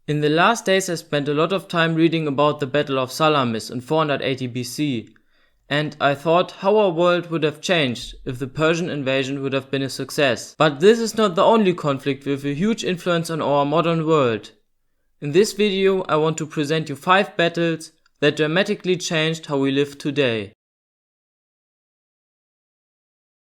In the last days I spent a lot of time reading about the Battle of Salamis in 480 BC, and I thought how our world would have changed if the Persian invasion would have been a success. But this is not the only conflict with a huge influence on our modern world. In this video I want to present you 5 battles that dramatically changed how we live today.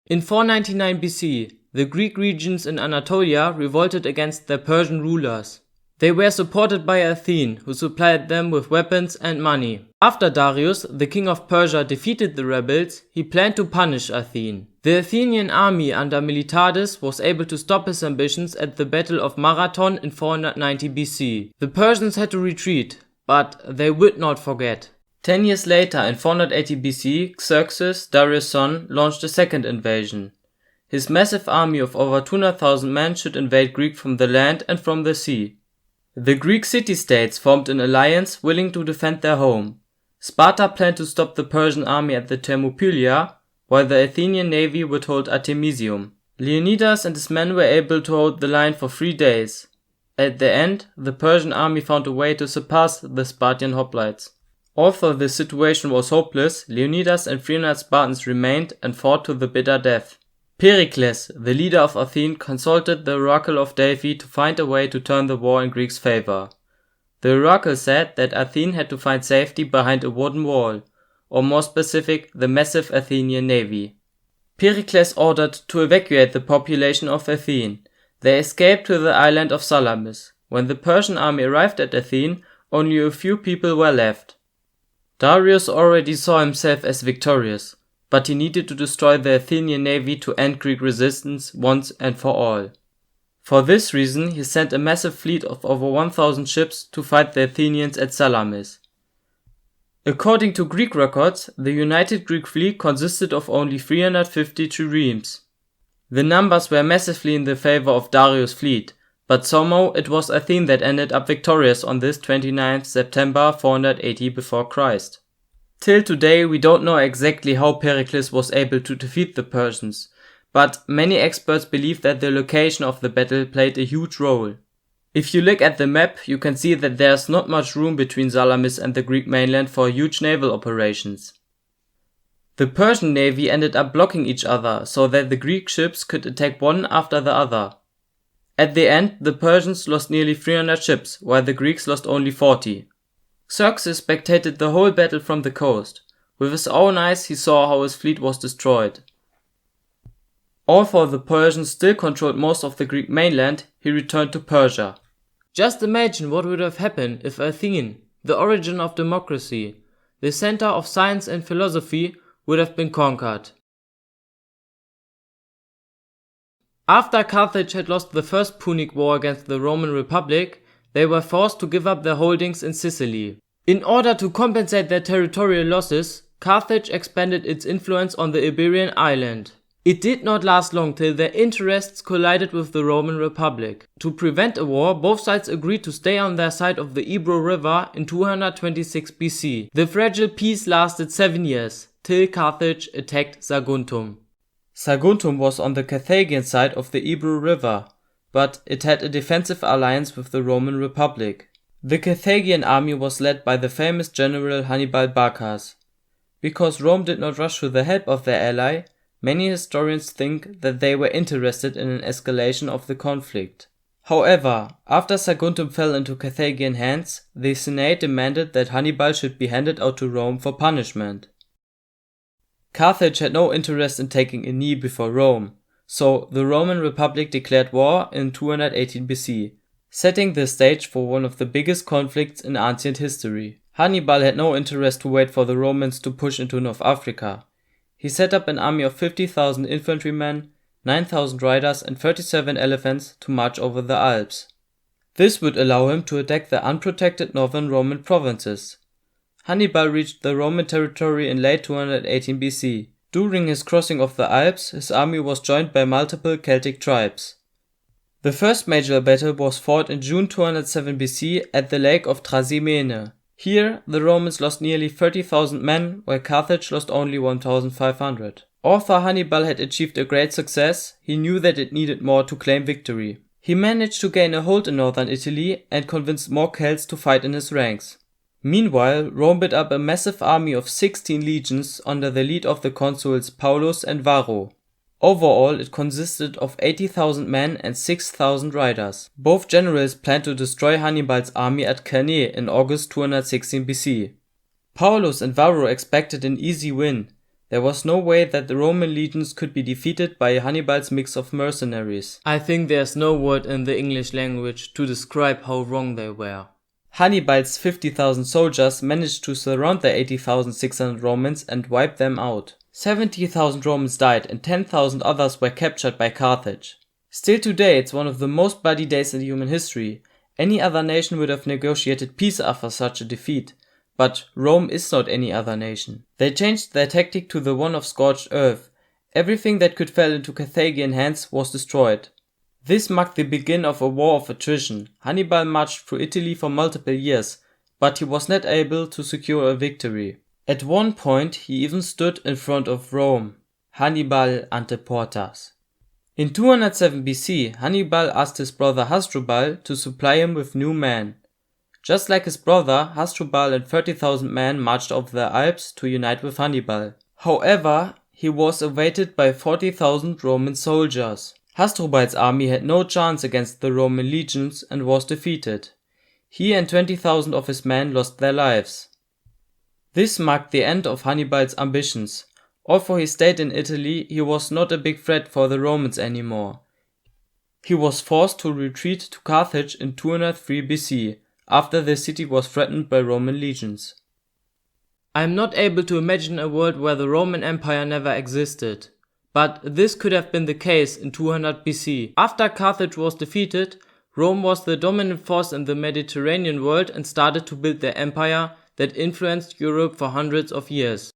In 499 BC, the Greek regions in Anatolia revolted against their Persian rulers. They were supported by Athene, who supplied them with weapons and money. After Darius, the king of Persia, defeated the rebels, he planned to punish Athene. The Athenian army under Miltiades was able to stop his ambitions at the Battle of Marathon in 490 BC. The Persians had to retreat, but they would not forget. 10 years later, in 480 BC, Xerxes, Darius' son, launched a second invasion. His massive army of over 200,000 men should invade Greece from the land and from the sea. The Greek city-states formed an alliance willing to defend their home. Sparta planned to stop the Persian army at the Thermopylae, while the Athenian navy would hold Artemisium. Leonidas and his men were able to hold the line for 3 days. At the end, the Persian army found a way to surpass the Spartan hoplites. Although the situation was hopeless, Leonidas and 300 Spartans remained and fought to the bitter death. Pericles, the leader of Athens, consulted the oracle of Delphi to find a way to turn the war in Greeks' favor. The oracle said that Athens had to find safety behind a wooden wall, or more specific, the massive Athenian navy. Pericles ordered to evacuate the population of Athens. They escaped to the island of Salamis. When the Persian army arrived at Athens, only a few people were left. Darius already saw himself as victorious, but he needed to destroy the Athenian navy to end Greek resistance once and for all. For this reason, he sent a massive fleet of over 1,000 ships to fight the Athenians at Salamis. According to Greek records, the united Greek fleet consisted of only 350 triremes. The numbers were massively in the favor of Darius' fleet, but somehow it was Athens that ended up victorious on this 29th September 480 before Christ. Till today we don't know exactly how Pericles was able to defeat the Persians, but many experts believe that the location of the battle played a huge role. If you look at the map, you can see that there's not much room between Salamis and the Greek mainland for huge naval operations. The Persian navy ended up blocking each other so that the Greek ships could attack one after the other. At the end, the Persians lost nearly 300 ships, while the Greeks lost only 40. Xerxes spectated the whole battle from the coast. With his own eyes he saw how his fleet was destroyed. Although the Persians still controlled most of the Greek mainland, he returned to Persia. Just imagine what would have happened if Athens, the origin of democracy, the center of science and philosophy, would have been conquered. After Carthage had lost the First Punic War against the Roman Republic, they were forced to give up their holdings in Sicily. In order to compensate their territorial losses, Carthage expanded its influence on the Iberian island. It did not last long till their interests collided with the Roman Republic. To prevent a war, both sides agreed to stay on their side of the Ebro River in 226 BC. The fragile peace lasted 7 years, till Carthage attacked Saguntum. Saguntum was on the Carthaginian side of the Ebro River, but it had a defensive alliance with the Roman Republic. The Carthaginian army was led by the famous general Hannibal Barcas. Because Rome did not rush to the help of their ally, many historians think that they were interested in an escalation of the conflict. However, after Saguntum fell into Carthaginian hands, the Senate demanded that Hannibal should be handed out to Rome for punishment. Carthage had no interest in taking a knee before Rome, so the Roman Republic declared war in 218 BC, setting the stage for one of the biggest conflicts in ancient history. Hannibal had no interest to wait for the Romans to push into North Africa. He set up an army of 50,000 infantrymen, 9,000 riders and 37 elephants to march over the Alps. This would allow him to attack the unprotected northern Roman provinces. Hannibal reached the Roman territory in late 218 BC. During his crossing of the Alps, his army was joined by multiple Celtic tribes. The first major battle was fought in June 207 BC at the lake of Trasimene. Here, the Romans lost nearly 30,000 men, while Carthage lost only 1,500. Although Hannibal had achieved a great success, he knew that it needed more to claim victory. He managed to gain a hold in northern Italy and convinced more Celts to fight in his ranks. Meanwhile, Rome built up a massive army of 16 legions under the lead of the consuls Paulus and Varro. Overall, it consisted of 80,000 men and 6,000 riders. Both generals planned to destroy Hannibal's army at Cannae in August 216 BC. Paulus and Varro expected an easy win. There was no way that the Roman legions could be defeated by Hannibal's mix of mercenaries. I think there's no word in the English language to describe how wrong they were. Hannibal's 50,000 soldiers managed to surround the 80,600 Romans and wipe them out. 70,000 Romans died and 10,000 others were captured by Carthage. Still today, it's one of the most bloody days in human history. Any other nation would have negotiated peace after such a defeat. But Rome is not any other nation. They changed their tactic to the one of scorched earth. Everything that could fall into Carthaginian hands was destroyed. This marked the beginning of a war of attrition. Hannibal marched through Italy for multiple years, but he was not able to secure a victory. At one point, he even stood in front of Rome. Hannibal ante portas. In 207 BC, Hannibal asked his brother Hasdrubal to supply him with new men. Just like his brother, Hasdrubal and 30,000 men marched over the Alps to unite with Hannibal. However, he was awaited by 40,000 Roman soldiers. Hasdrubal's army had no chance against the Roman legions and was defeated. He and 20,000 of his men lost their lives. This marked the end of Hannibal's ambitions. Although he stayed in Italy, he was not a big threat for the Romans anymore. He was forced to retreat to Carthage in 203 BC. After the city was threatened by Roman legions. I am not able to imagine a world where the Roman Empire never existed, but this could have been the case in 200 BC. After Carthage was defeated, Rome was the dominant force in the Mediterranean world and started to build their empire that influenced Europe for hundreds of years.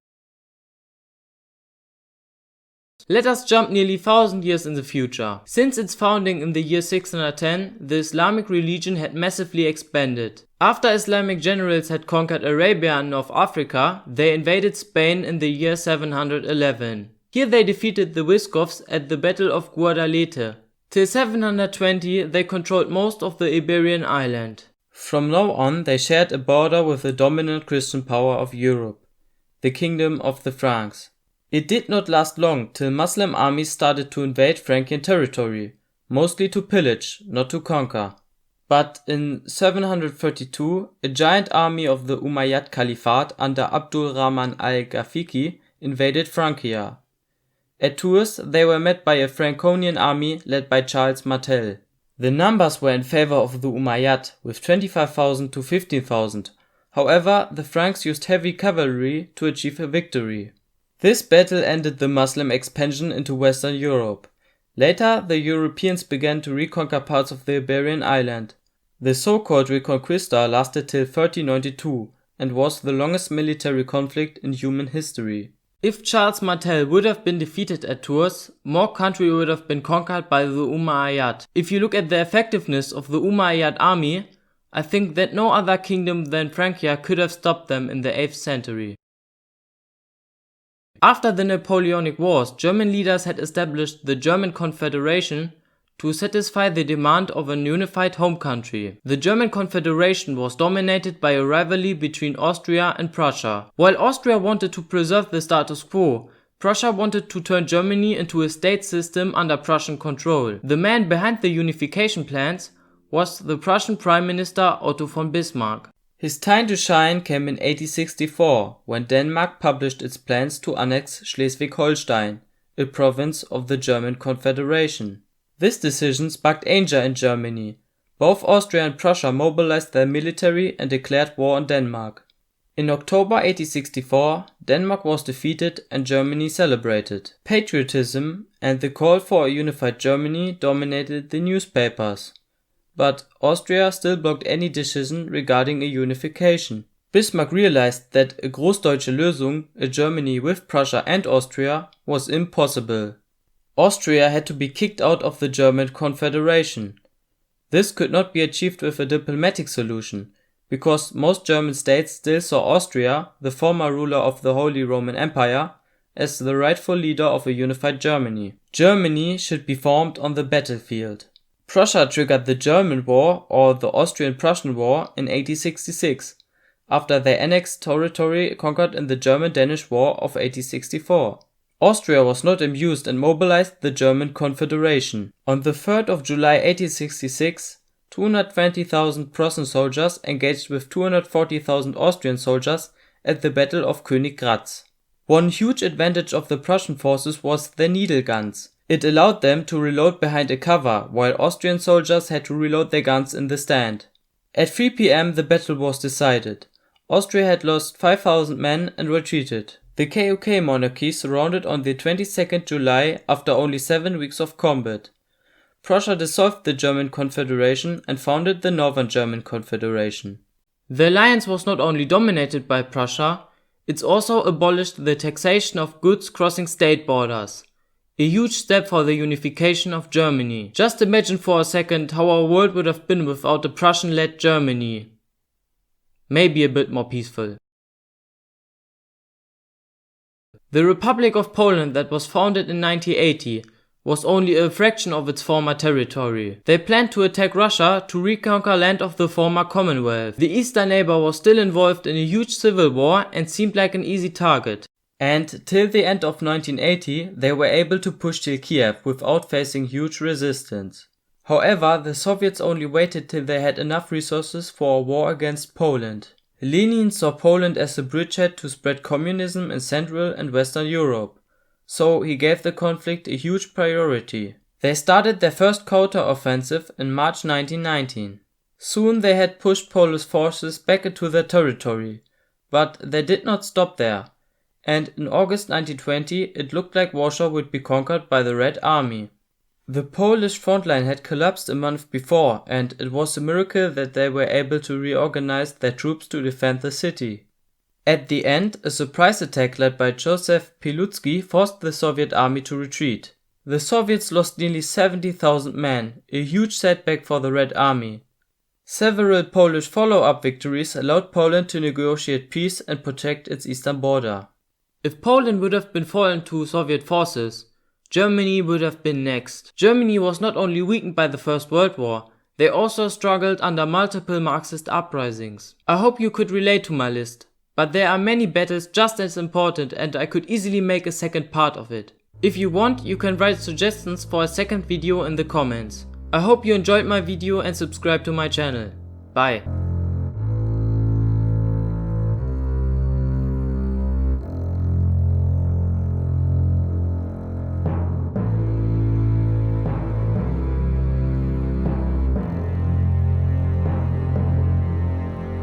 Let us jump nearly 1,000 years in the future. Since its founding in the year 610, the Islamic religion had massively expanded. After Islamic generals had conquered Arabia and North Africa, they invaded Spain in the year 711. Here they defeated the Visigoths at the Battle of Guadalete. Till 720 they controlled most of the Iberian island. From now on they shared a border with the dominant Christian power of Europe, the Kingdom of the Franks. It did not last long till Muslim armies started to invade Frankian territory, mostly to pillage, not to conquer. But in 732, a giant army of the Umayyad Caliphate under Abdul Rahman al-Ghafiqi invaded Francia. At Tours, they were met by a Franconian army led by Charles Martel. The numbers were in favor of the Umayyad, with 25,000 to 15,000. However, the Franks used heavy cavalry to achieve a victory. This battle ended the Muslim expansion into Western Europe. Later, the Europeans began to reconquer parts of the Iberian island. The so-called Reconquista lasted till 1392 and was the longest military conflict in human history. If Charles Martel would have been defeated at Tours, more country would have been conquered by the Umayyad. If you look at the effectiveness of the Umayyad army, I think that no other kingdom than Francia could have stopped them in the 8th century. After the Napoleonic Wars, German leaders had established the German Confederation to satisfy the demand of an unified home country. The German Confederation was dominated by a rivalry between Austria and Prussia. While Austria wanted to preserve the status quo, Prussia wanted to turn Germany into a state system under Prussian control. The man behind the unification plans was the Prussian Prime Minister Otto von Bismarck. His time to shine came in 1864, when Denmark published its plans to annex Schleswig-Holstein, a province of the German Confederation. This decision sparked anger in Germany. Both Austria and Prussia mobilized their military and declared war on Denmark. In October 1864, Denmark was defeated and Germany celebrated. Patriotism and the call for a unified Germany dominated the newspapers. But Austria still blocked any decision regarding a unification. Bismarck realized that a Großdeutsche Lösung, a Germany with Prussia and Austria, was impossible. Austria had to be kicked out of the German Confederation. This could not be achieved with a diplomatic solution, because most German states still saw Austria, the former ruler of the Holy Roman Empire, as the rightful leader of a unified Germany. Germany should be formed on the battlefield. Prussia triggered the German War, or the Austrian-Prussian War, in 1866, after they annexed territory conquered in the German-Danish War of 1864. Austria was not amused and mobilized the German Confederation. On the 3rd of July 1866, 220,000 Prussian soldiers engaged with 240,000 Austrian soldiers at the Battle of Königgrätz. One huge advantage of the Prussian forces was their needle guns. It allowed them to reload behind a cover, while Austrian soldiers had to reload their guns in the stand. At 3 p.m. the battle was decided. Austria had lost 5,000 men and retreated. The KOK monarchy surrendered on the 22nd July after only 7 weeks of combat. Prussia dissolved the German Confederation and founded the Northern German Confederation. The alliance was not only dominated by Prussia, it also abolished the taxation of goods crossing state borders. A huge step for the unification of Germany. Just imagine for a second how our world would have been without a Prussian-led Germany. Maybe a bit more peaceful. The Republic of Poland that was founded in 1980 was only a fraction of its former territory. They planned to attack Russia to reconquer land of the former Commonwealth. The eastern neighbor was still involved in a huge civil war and seemed like an easy target. And till the end of 1980 they were able to push till Kiev without facing huge resistance. However, the Soviets only waited till they had enough resources for a war against Poland. Lenin saw Poland as a bridgehead to spread communism in Central and Western Europe, so he gave the conflict a huge priority. They started their first counter-offensive in March 1919. Soon they had pushed Polish forces back into their territory, but they did not stop there, and in August 1920 it looked like Warsaw would be conquered by the Red Army. The Polish front line had collapsed a month before, and it was a miracle that they were able to reorganize their troops to defend the city. At the end, a surprise attack led by Joseph Pilsudski forced the Soviet army to retreat. The Soviets lost nearly 70,000 men, a huge setback for the Red Army. Several Polish follow-up victories allowed Poland to negotiate peace and protect its eastern border. If Poland would have been fallen to Soviet forces, Germany would have been next. Germany was not only weakened by the First World War, they also struggled under multiple Marxist uprisings. I hope you could relate to my list, but there are many battles just as important and I could easily make a second part of it. If you want, you can write suggestions for a second video in the comments. I hope you enjoyed my video and subscribe to my channel. Bye.